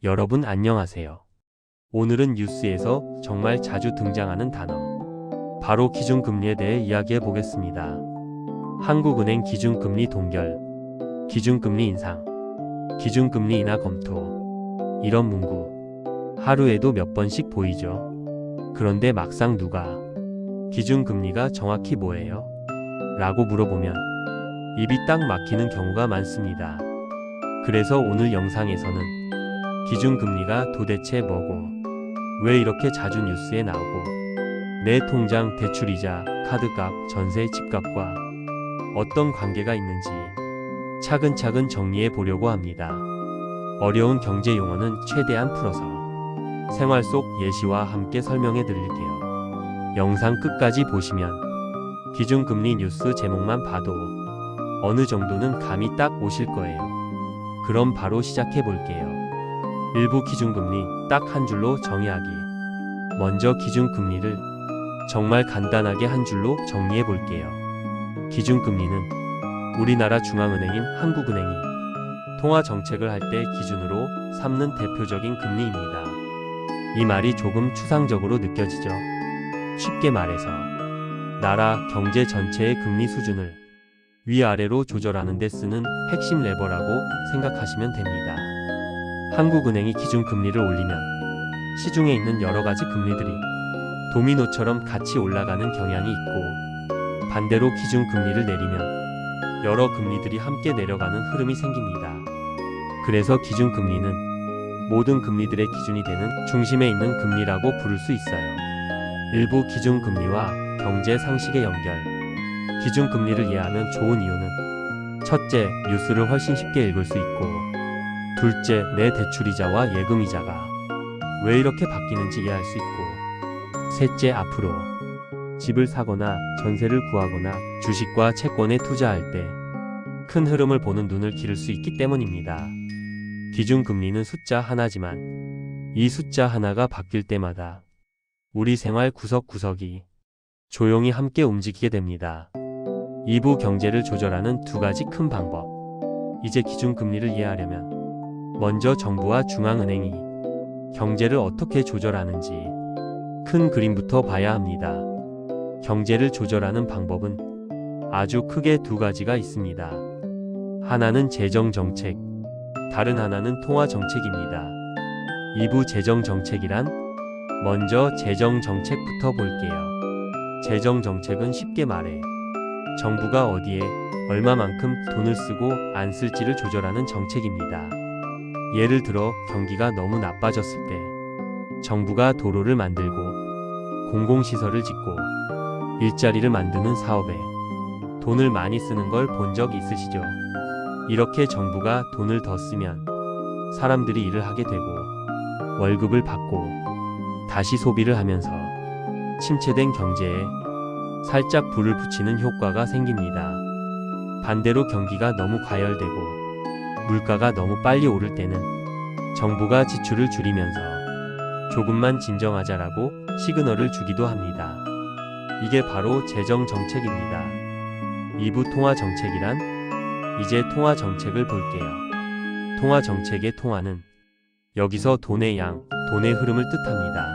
여러분 안녕하세요. 오늘은 뉴스에서 정말 자주 등장하는 단어, 바로 기준금리에 대해 이야기해 보겠습니다. 한국은행 기준금리 동결, 기준금리 인상, 기준금리 인하 검토, 이런 문구 하루에도 몇 번씩 보이죠. 그런데 막상 누가 기준금리가 정확히 뭐예요? 라고 물어보면 입이 딱 막히는 경우가 많습니다. 그래서 오늘 영상에서는 기준금리가 도대체 뭐고, 왜 이렇게 자주 뉴스에 나오고, 내 통장 대출이자, 카드값, 전세, 집값과 어떤 관계가 있는지 차근차근 정리해 보려고 합니다. 어려운 경제 용어는 최대한 풀어서 생활 속 예시와 함께 설명해 드릴게요. 영상 끝까지 보시면 기준금리 뉴스 제목만 봐도 어느 정도는 감이 딱 오실 거예요. 그럼 바로 시작해 볼게요. 일부 기준금리 딱 한 줄로 정의하기. 먼저 기준금리를 정말 간단하게 한 줄로 정리해 볼게요. 기준금리는 우리나라 중앙은행인 한국은행이 통화정책을 할 때 기준으로 삼는 대표적인 금리입니다. 이 말이 조금 추상적으로 느껴지죠. 쉽게 말해서 나라 경제 전체의 금리 수준을 위아래로 조절하는 데 쓰는 핵심 레버라고 생각하시면 됩니다. 한국은행이 기준금리를 올리면 시중에 있는 여러가지 금리들이 도미노처럼 같이 올라가는 경향이 있고, 반대로 기준금리를 내리면 여러 금리들이 함께 내려가는 흐름이 생깁니다. 그래서 기준금리는 모든 금리들의 기준이 되는 중심에 있는 금리라고 부를 수 있어요. 일부 기준금리와 경제 상식의 연결. 기준금리를 이해하면 좋은 이유는 첫째, 뉴스를 훨씬 쉽게 읽을 수 있고, 둘째, 내 대출이자와 예금이자가 왜 이렇게 바뀌는지 이해할 수 있고, 셋째, 앞으로 집을 사거나 전세를 구하거나 주식과 채권에 투자할 때 큰 흐름을 보는 눈을 기를 수 있기 때문입니다. 기준금리는 숫자 하나지만 이 숫자 하나가 바뀔 때마다 우리 생활 구석구석이 조용히 함께 움직이게 됩니다. 이부 경제를 조절하는 두 가지 큰 방법. 이제 기준금리를 이해하려면 먼저 정부와 중앙은행이 경제를 어떻게 조절하는지 큰 그림부터 봐야 합니다. 경제를 조절하는 방법은 아주 크게 두 가지가 있습니다. 하나는 재정정책, 다른 하나는 통화정책입니다. 이부 재정정책이란 먼저 재정정책부터 볼게요. 재정정책은 쉽게 말해 정부가 어디에 얼마만큼 돈을 쓰고 안 쓸지를 조절하는 정책입니다. 예를 들어 경기가 너무 나빠졌을 때 정부가 도로를 만들고 공공시설을 짓고 일자리를 만드는 사업에 돈을 많이 쓰는 걸 본 적 있으시죠? 이렇게 정부가 돈을 더 쓰면 사람들이 일을 하게 되고 월급을 받고 다시 소비를 하면서 침체된 경제에 살짝 불을 붙이는 효과가 생깁니다. 반대로 경기가 너무 과열되고 물가가 너무 빨리 오를 때는 정부가 지출을 줄이면서 조금만 진정하자라고 시그널을 주기도 합니다. 이게 바로 재정정책입니다. 2부 통화정책이란 이제 통화정책을 볼게요. 통화정책의 통화는 여기서 돈의 양, 돈의 흐름을 뜻합니다.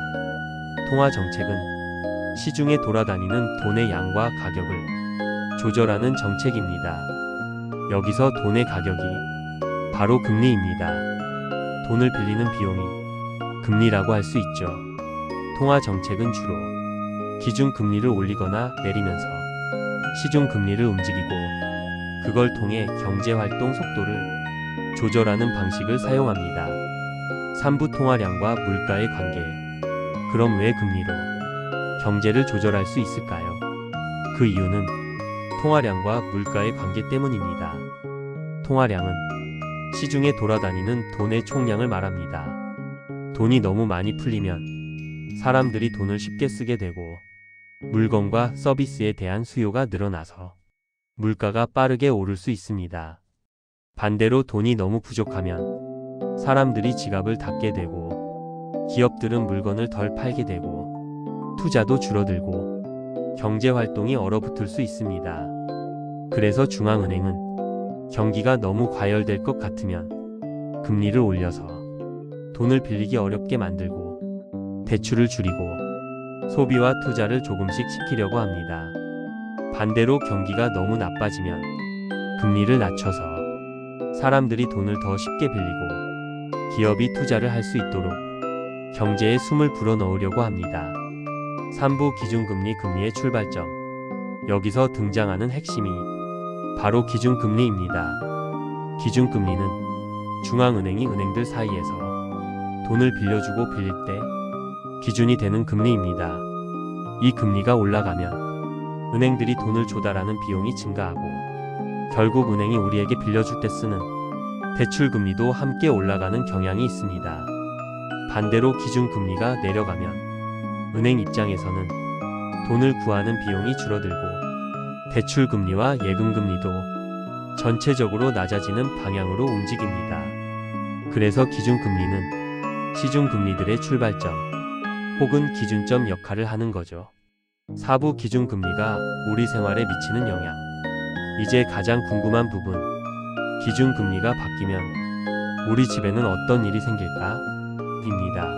통화정책은 시중에 돌아다니는 돈의 양과 가격을 조절하는 정책입니다. 여기서 돈의 가격이 바로 금리입니다. 돈을 빌리는 비용이 금리라고 할 수 있죠. 통화정책은 주로 기준금리를 올리거나 내리면서 시중금리를 움직이고, 그걸 통해 경제활동 속도를 조절하는 방식을 사용합니다. 3부 통화량과 물가의 관계. 그럼 왜 금리로 경제를 조절할 수 있을까요? 그 이유는 통화량과 물가의 관계 때문입니다. 통화량은 시중에 돌아다니는 돈의 총량을 말합니다. 돈이 너무 많이 풀리면 사람들이 돈을 쉽게 쓰게 되고 물건과 서비스에 대한 수요가 늘어나서 물가가 빠르게 오를 수 있습니다. 반대로 돈이 너무 부족하면 사람들이 지갑을 닫게 되고 기업들은 물건을 덜 팔게 되고 투자도 줄어들고 경제활동이 얼어붙을 수 있습니다. 그래서 중앙은행은 경기가 너무 과열될 것 같으면 금리를 올려서 돈을 빌리기 어렵게 만들고 대출을 줄이고 소비와 투자를 조금씩 시키려고 합니다. 반대로 경기가 너무 나빠지면 금리를 낮춰서 사람들이 돈을 더 쉽게 빌리고 기업이 투자를 할 수 있도록 경제에 숨을 불어넣으려고 합니다. 3부 기준금리 금리의 출발점. 여기서 등장하는 핵심이 바로 기준금리입니다. 기준금리는 중앙은행이 은행들 사이에서 돈을 빌려주고 빌릴 때 기준이 되는 금리입니다. 이 금리가 올라가면 은행들이 돈을 조달하는 비용이 증가하고 결국 은행이 우리에게 빌려줄 때 쓰는 대출금리도 함께 올라가는 경향이 있습니다. 반대로 기준금리가 내려가면 은행 입장에서는 돈을 구하는 비용이 줄어들고 대출금리와 예금금리도 전체적으로 낮아지는 방향으로 움직입니다. 그래서 기준금리는 시중금리들의 출발점 혹은 기준점 역할을 하는 거죠. 4부 기준금리가 우리 생활에 미치는 영향. 이제 가장 궁금한 부분. 기준금리가 바뀌면 우리 집에는 어떤 일이 생길까? 입니다.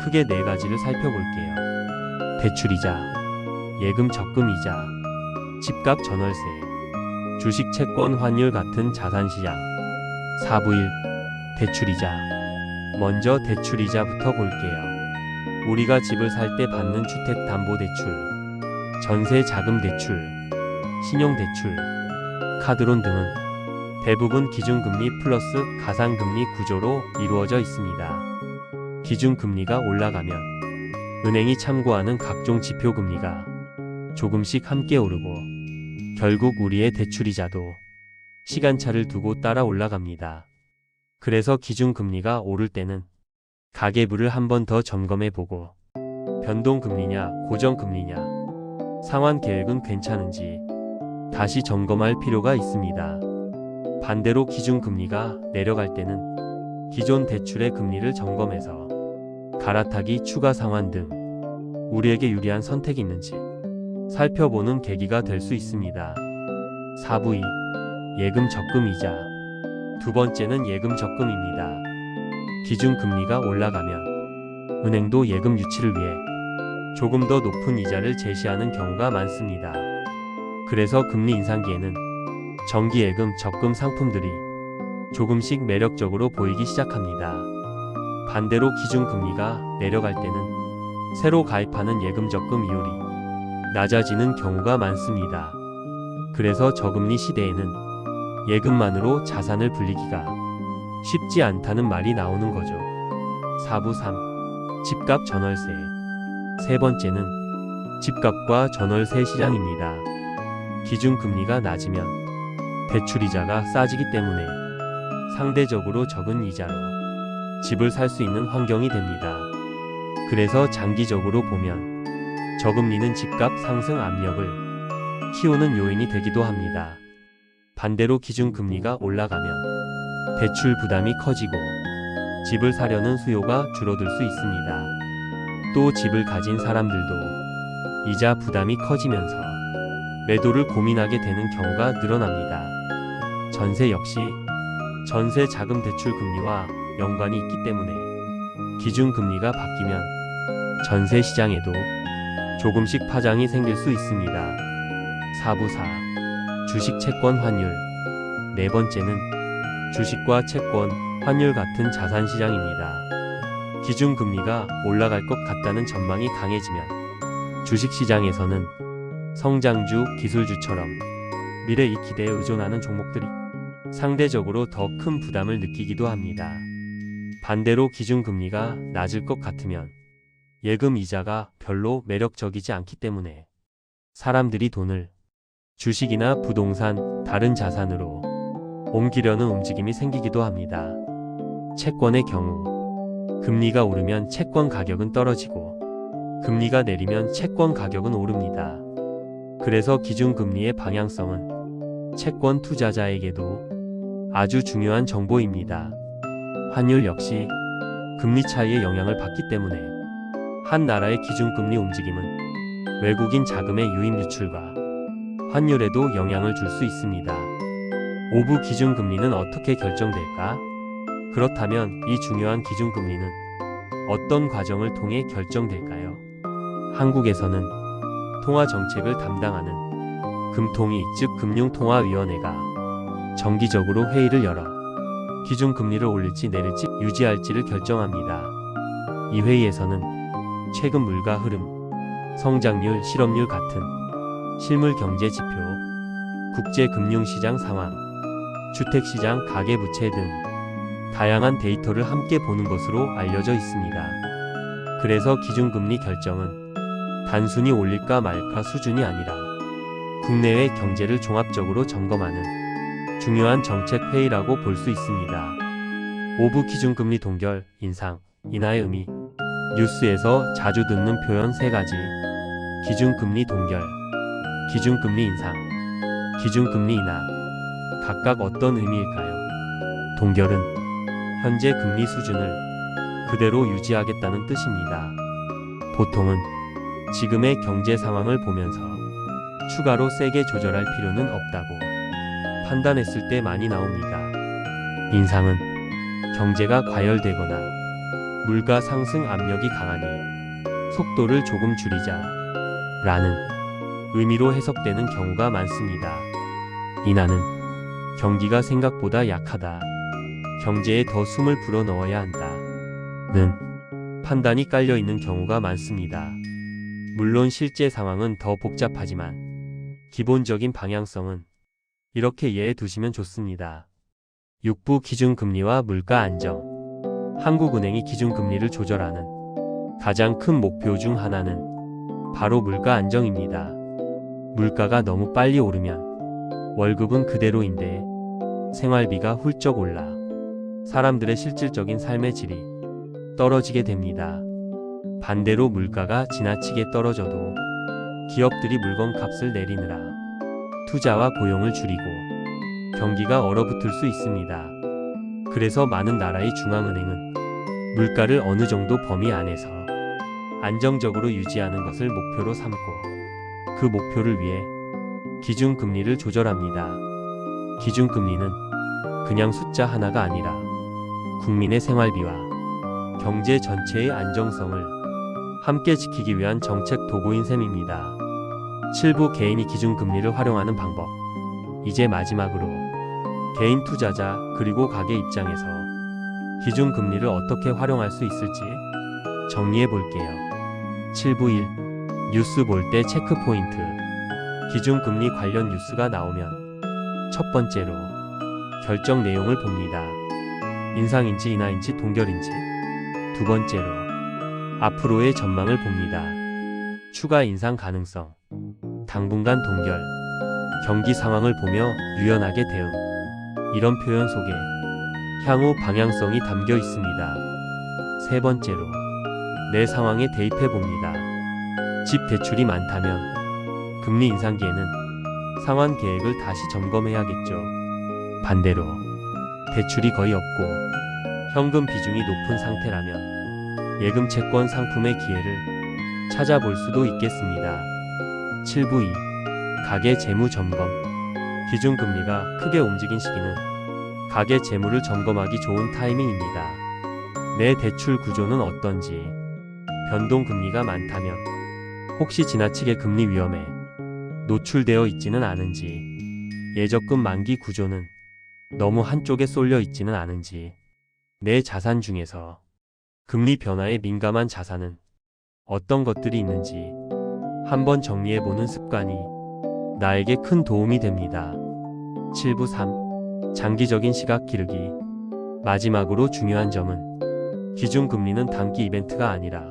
크게 4가지를 살펴볼게요. 대출이자, 예금 적금이자, 집값 전월세, 주식 채권 환율 같은 자산시장. 4부 1. 대출이자. 먼저 대출이자부터 볼게요. 우리가 집을 살 때 받는 주택담보대출, 전세자금대출, 신용대출, 카드론 등은 대부분 기준금리 플러스 가상금리 구조로 이루어져 있습니다. 기준금리가 올라가면 은행이 참고하는 각종 지표금리가 조금씩 함께 오르고 결국 우리의 대출이자도 시간차를 두고 따라 올라갑니다. 그래서 기준금리가 오를 때는 가계부를 한 번 더 점검해보고 변동금리냐 고정금리냐 상환계획은 괜찮은지 다시 점검할 필요가 있습니다. 반대로 기준금리가 내려갈 때는 기존 대출의 금리를 점검해서 갈아타기, 추가 상환 등 우리에게 유리한 선택이 있는지 살펴보는 계기가 될 수 있습니다. 4부 2. 예금 적금이자. 두 번째는 예금 적금입니다. 기준금리가 올라가면 은행도 예금 유치를 위해 조금 더 높은 이자를 제시하는 경우가 많습니다. 그래서 금리 인상기에는 정기예금 적금 상품들이 조금씩 매력적으로 보이기 시작합니다. 반대로 기준금리가 내려갈 때는 새로 가입하는 예금 적금 이율이 낮아지는 경우가 많습니다. 그래서 저금리 시대에는 예금만으로 자산을 불리기가 쉽지 않다는 말이 나오는 거죠. 4부 3. 집값 전월세. 세 번째는 집값과 전월세 시장입니다. 기준금리가 낮으면 대출이자가 싸지기 때문에 상대적으로 적은 이자로 집을 살 수 있는 환경이 됩니다. 그래서 장기적으로 보면 저금리는 집값 상승 압력을 키우는 요인이 되기도 합니다. 반대로 기준금리가 올라가면 대출 부담이 커지고 집을 사려는 수요가 줄어들 수 있습니다. 또 집을 가진 사람들도 이자 부담이 커지면서 매도를 고민하게 되는 경우가 늘어납니다. 전세 역시 전세 자금 대출 금리와 연관이 있기 때문에 기준금리가 바뀌면 전세 시장에도 조금씩 파장이 생길 수 있습니다. 4부 4. 주식 채권 환율. 네 번째는 주식과 채권, 환율 같은 자산시장입니다. 기준금리가 올라갈 것 같다는 전망이 강해지면 주식시장에서는 성장주, 기술주처럼 미래 이익에 의존하는 종목들이 상대적으로 더 큰 부담을 느끼기도 합니다. 반대로 기준금리가 낮을 것 같으면 예금 이자가 별로 매력적이지 않기 때문에 사람들이 돈을 주식이나 부동산, 다른 자산으로 옮기려는 움직임이 생기기도 합니다. 채권의 경우 금리가 오르면 채권 가격은 떨어지고 금리가 내리면 채권 가격은 오릅니다. 그래서 기준금리의 방향성은 채권 투자자에게도 아주 중요한 정보입니다. 환율 역시 금리 차이의 영향을 받기 때문에 한 나라의 기준금리 움직임은 외국인 자금의 유입 유출과 환율에도 영향을 줄 수 있습니다. 5부 기준금리는 어떻게 결정될까? 그렇다면 이 중요한 기준금리는 어떤 과정을 통해 결정될까요? 한국에서는 통화정책을 담당하는 금통위 즉 금융통화위원회가 정기적으로 회의를 열어 기준금리를 올릴지 내릴지 유지할지를 결정합니다. 이 회의에서는 최근 물가 흐름, 성장률, 실업률 같은 실물 경제 지표, 국제 금융시장 상황, 주택시장, 가계부채 등 다양한 데이터를 함께 보는 것으로 알려져 있습니다. 그래서 기준금리 결정은 단순히 올릴까 말까 수준이 아니라 국내외 경제를 종합적으로 점검하는 중요한 정책 회의라고 볼 수 있습니다. 5부 기준금리 동결, 인상, 인하의 의미. 뉴스에서 자주 듣는 표현 3가지. 기준금리 동결, 기준금리 인상, 기준금리 인하. 각각 어떤 의미일까요? 동결은 현재 금리 수준을 그대로 유지하겠다는 뜻입니다. 보통은 지금의 경제 상황을 보면서 추가로 세게 조절할 필요는 없다고 판단했을 때 많이 나옵니다. 인상은 경제가 과열되거나 물가 상승 압력이 강하니 속도를 조금 줄이자 라는 의미로 해석되는 경우가 많습니다. 인하는 경기가 생각보다 약하다, 경제에 더 숨을 불어넣어야 한다 는 판단이 깔려 있는 경우가 많습니다. 물론 실제 상황은 더 복잡하지만 기본적인 방향성은 이렇게 이해해 두시면 좋습니다. 6부 기준금리와 물가 안정. 한국은행이 기준금리를 조절하는 가장 큰 목표 중 하나는 바로 물가 안정입니다. 물가가 너무 빨리 오르면 월급은 그대로인데 생활비가 훌쩍 올라 사람들의 실질적인 삶의 질이 떨어지게 됩니다. 반대로 물가가 지나치게 떨어져도 기업들이 물건 값을 내리느라 투자와 고용을 줄이고 경기가 얼어붙을 수 있습니다. 그래서 많은 나라의 중앙은행은 물가를 어느 정도 범위 안에서 안정적으로 유지하는 것을 목표로 삼고 그 목표를 위해 기준금리를 조절합니다. 기준금리는 그냥 숫자 하나가 아니라 국민의 생활비와 경제 전체의 안정성을 함께 지키기 위한 정책 도구인 셈입니다. 7부 개인이 기준금리를 활용하는 방법. 이제 마지막으로 개인 투자자 그리고 가계 입장에서 기준금리를 어떻게 활용할 수 있을지 정리해 볼게요. 7부 1. 뉴스 볼 때 체크 포인트. 기준금리 관련 뉴스가 나오면 첫 번째로 결정 내용을 봅니다. 인상인지 인하인지 동결인지. 두 번째로 앞으로의 전망을 봅니다. 추가 인상 가능성, 당분간 동결, 경기 상황을 보며 유연하게 대응. 이런 표현 속에 향후 방향성이 담겨 있습니다. 세 번째로 내 상황에 대입해 봅니다. 집 대출이 많다면 금리 인상기에는 상환 계획을 다시 점검해야겠죠. 반대로 대출이 거의 없고 현금 비중이 높은 상태라면 예금 채권 상품의 기회를 찾아볼 수도 있겠습니다. 7부 2. 가계 재무 점검. 기준금리가 크게 움직인 시기는 가계 재무를 점검하기 좋은 타이밍입니다. 내 대출 구조는 어떤지, 변동금리가 많다면 혹시 지나치게 금리 위험에 노출되어 있지는 않은지, 예적금 만기 구조는 너무 한쪽에 쏠려 있지는 않은지, 내 자산 중에서 금리 변화에 민감한 자산은 어떤 것들이 있는지 한번 정리해보는 습관이 나에게 큰 도움이 됩니다. 7부 3. 장기적인 시각 기르기. 마지막으로 중요한 점은 기준금리는 단기 이벤트가 아니라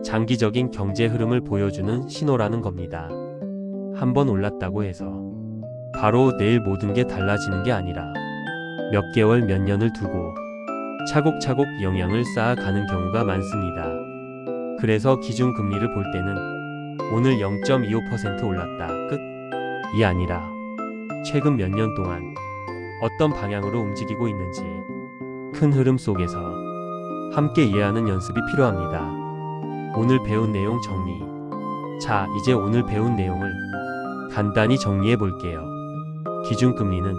장기적인 경제 흐름을 보여주는 신호라는 겁니다. 한번 올랐다고 해서 바로 내일 모든 게 달라지는 게 아니라 몇 개월 몇 년을 두고 차곡차곡 영향을 쌓아가는 경우가 많습니다. 그래서 기준금리를 볼 때는 오늘 0.25% 올랐다 끝이 아니라 최근 몇 년 동안 어떤 방향으로 움직이고 있는지 큰 흐름 속에서 함께 이해하는 연습이 필요합니다. 오늘 배운 내용 정리. 자, 이제 오늘 배운 내용을 간단히 정리해 볼게요. 기준금리는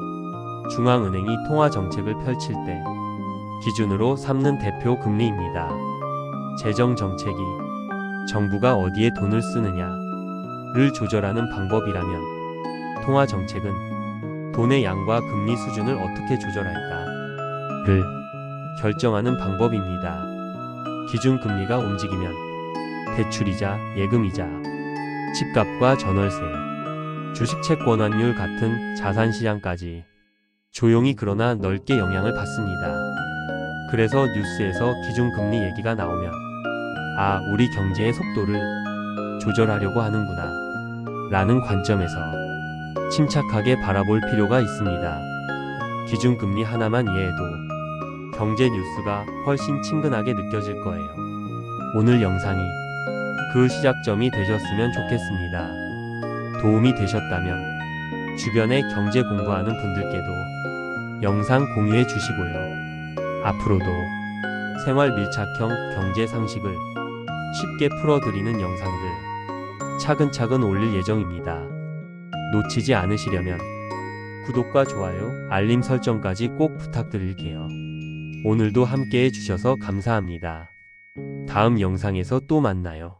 중앙은행이 통화정책을 펼칠 때 기준으로 삼는 대표 금리입니다. 재정 정책이 정부가 어디에 돈을 쓰느냐를 조절하는 방법이라면 통화 정책은 돈의 양과 금리 수준을 어떻게 조절할까를 결정하는 방법입니다. 기준금리가 움직이면 대출이자, 예금이자, 집값과 전월세, 주식 채권 환율 같은 자산시장까지 조용히 그러나 넓게 영향을 받습니다. 그래서 뉴스에서 기준금리 얘기가 나오면 아, 우리 경제의 속도를 조절하려고 하는구나 라는 관점에서 침착하게 바라볼 필요가 있습니다. 기준금리 하나만 이해해도 경제 뉴스가 훨씬 친근하게 느껴질 거예요. 오늘 영상이 그 시작점이 되셨으면 좋겠습니다. 도움이 되셨다면 주변에 경제 공부하는 분들께도 영상 공유해 주시고요. 앞으로도 생활 밀착형 경제 상식을 쉽게 풀어드리는 영상들 차근차근 올릴 예정입니다. 놓치지 않으시려면 구독과 좋아요, 알림 설정까지 꼭 부탁드릴게요. 오늘도 함께 해주셔서 감사합니다. 다음 영상에서 또 만나요.